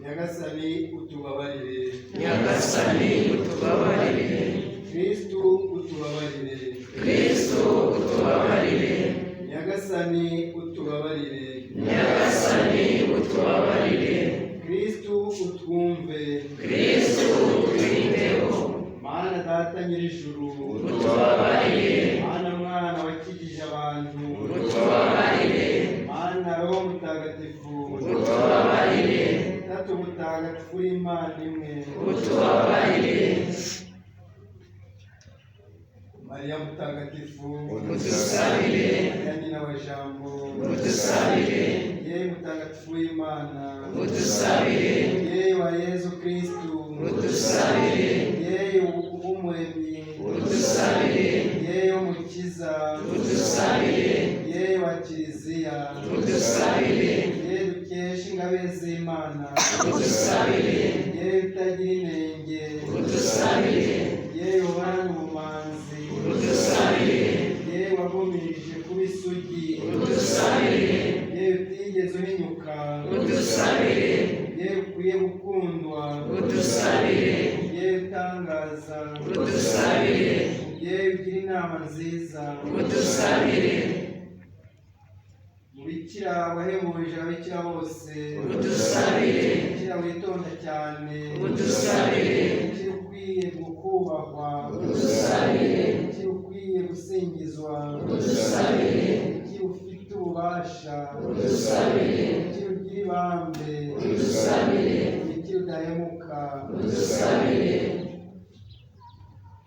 Nyagasani utubabarire. Nyagasani utubabarire. Kristo utubabarire. Kristo utubabarire. Nyagasani utubabarire. Nyagasani utubabarire. Kristo utwumve. Kristo utwiteho. Mana Data nyir'ijuru utubabarire. Mana Mwana wakijije abantu utubabarire. Mana Roho Mutagatifu utubabarire. Tatu Mutagatifu Imana imwe utubabarire. Mariya Mutagatifu udusabire. Mariya nyina wa Jambo udusabire. Yewe Mutagatifu w'Imana udusabire. Yewe wa Yezu Kristu udusabire. Yewe w'Umuremyi udusabire. Yewe w'Umukiza udusabire. Yewe wa Kiliziya udusabire. Yewe dukesha ingabe z'Imana udusabire. Yewe utagira inenge udusabire. Yewe uhorana ubumanzi udusabire. Yewe wagumirije kuba isugi udusabire. Yewe utigeze uhinyuka udusabire. Yewe ukwiye gukundwa udusabire. Yewe utangaza udusabire. Yewe ugira inama nziza udusabire. Mubikira wahebuje ababikira bose udusabire. Mubikira witonda cyane udusabire. Mubikira ukwiye gukubahwa udusabire. Mubikira ukwiye gusingizwa udusabire. Mubikira ufite ububasha udusabire. Mubikira ugira ibambe udusabire. Mubikira udahemuka udusabire.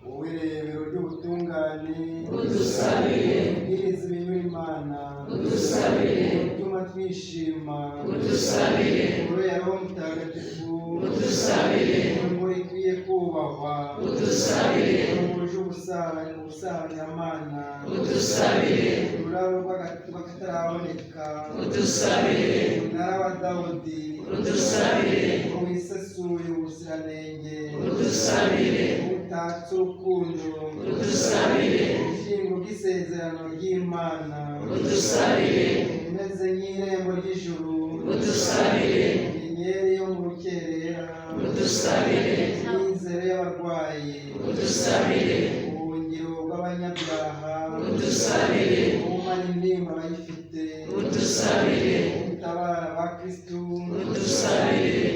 wowe rebero ry'ubutungane udusabire. ubwiriza ibinyura Imana udusabire. utuma twishima udusabire. wowe ya Roho Mutagatifu udusabire. wowe ikwiye kubahwa udusabire. wuje ubusabanamana udusabire. ururabo rw'akataraboneka udusabire. umunara wa Dawudi udusabire. wowe wisesuye ubuziranenge udusabire. utatse urukundo udusabire. ishingo ry'isezerano ry'Imana udusabire. imeze nk'irembo ry'ijuru udusabire. inyenyeri yo mu rukerera udusabire. n'inzira y'abarwayi udusabire. ubuhungiro bw'abanyabyaha udusabire. ubumara intimba abayifite udusabire. utabara ba Kristu udusabire.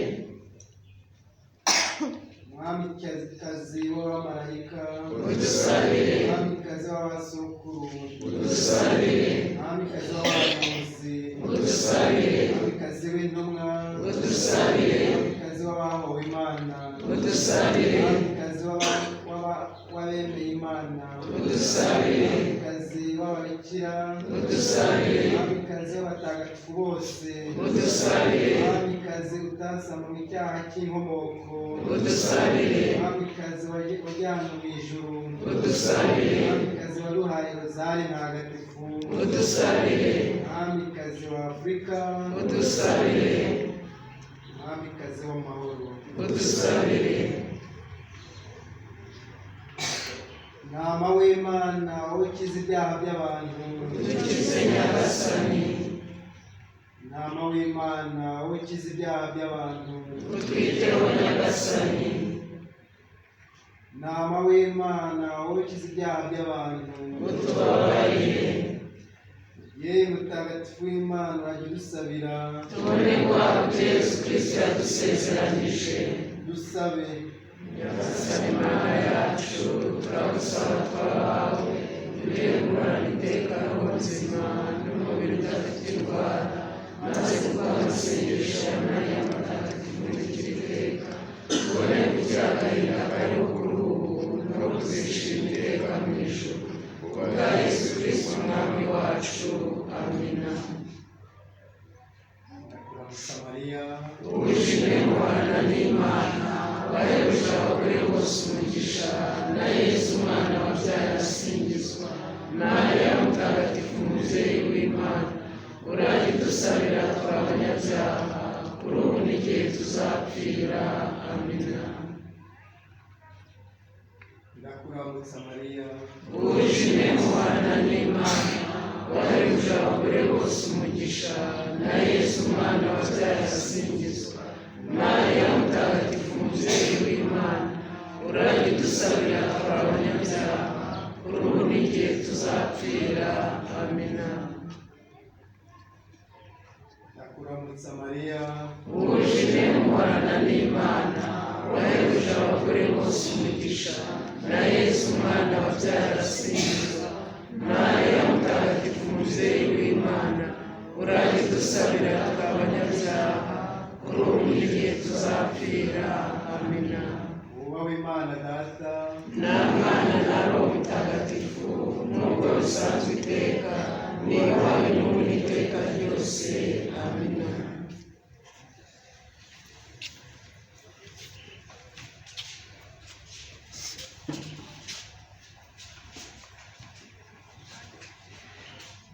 Mwamikazi w'abamarayika udusabire. Mwamikazi w'abasokuru udusabire. Mwamikazi w'abahanuzi udusabire. Mwamikazi w'intumwa udusabire. Mwamikazi w'abahowe Imana udusabire. Mwamikazi w'abemeye Imana udusabire. Mwamikazi w'ababikira udusabire. Mwamikazi w'abatagatifu bose udusabire. Mwamikazi utasama mu cyaha cy'inkomoko udusabire. Mwamikazi wajyana mu ijuru udusabire. Mwamikazi waduhaye rozari ntagatifu udusabire. Mwamikazi wa Afurika udusabire. Mwamikazi w'amahoro udusabire. Ntama w'Imana wowe ukiza ibyaha by'abantu udukize Nyagasani. Ntama w'Imana wowe ukiza ibyaha by'abantu utwiteho Nyagasani. Ntama w'Imana wowe ukiza ibyaha by'abantu utubabarire. Yewe Mutagatifu w'Imana urajya udusabira tubone ko Yesu Kristo yadusezeranyije. dusabe. Nyagasani Mana yacu turagusaba twabawe uregurana iteka n'ubuzima n'umubiri udafite indwara maze kubw'amasengesho ya Mariya Mutagatifu n'ikiri iteka tubone kugira agahinda kariho kuri ubu no kuzishima iteka mu ijuru kubwa Yesu Kristo Umwami wacu. Amina. Ndakuramutsa Mariya Ujine muhana n'Imana wahebuje abagore bose umugisha na Yesu umwana wabyaye asingizwa. Mariya Mutagatifu umubyeyi w'Imana urajye udusabira tw'abanyabyaha kuri ubu n'igihe tuzapfira. Amina. ndakuramutsa Mariya wuje Imana n'Imana, wahebuje abagore bose umugisha, na Yesu umwana wabyaye asingizwa. Mariya mutagatifu umubyeyi w'Imana, urajye udusabira tw'abanyabyaha, kuri ubu n'igihe tuzapfira. Amina. ndakuramutsa Mariya wuje Imana n'Imana, wahebuje abagore bose umugisha, na Yesu umwana wabyaye asingizwa. Mariya mutagatifu umubyeyi w'Imana, urajye udusabira tw'abanyabyaha, kuri ubu n'igihe tuzapfira. Amina. wubahwe Imana Data na Mwana na Roho Mutagatifu, nubwo bisanzwe iteka, n'ubu n'ubu n'iteka ryose. Amina.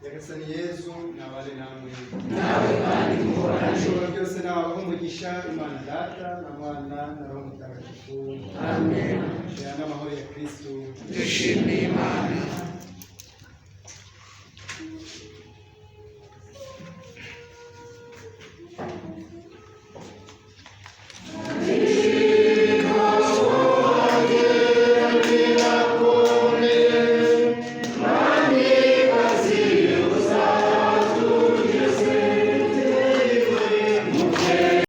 Nyagasani Yezu nabane namwe nawe kandi muhorane. ishobora byose nabaho umugisha Imana Data na Mwana na Roho Mutagatifu. Amen. Shira n'amahoro ya Kristo. Dushimire Imana.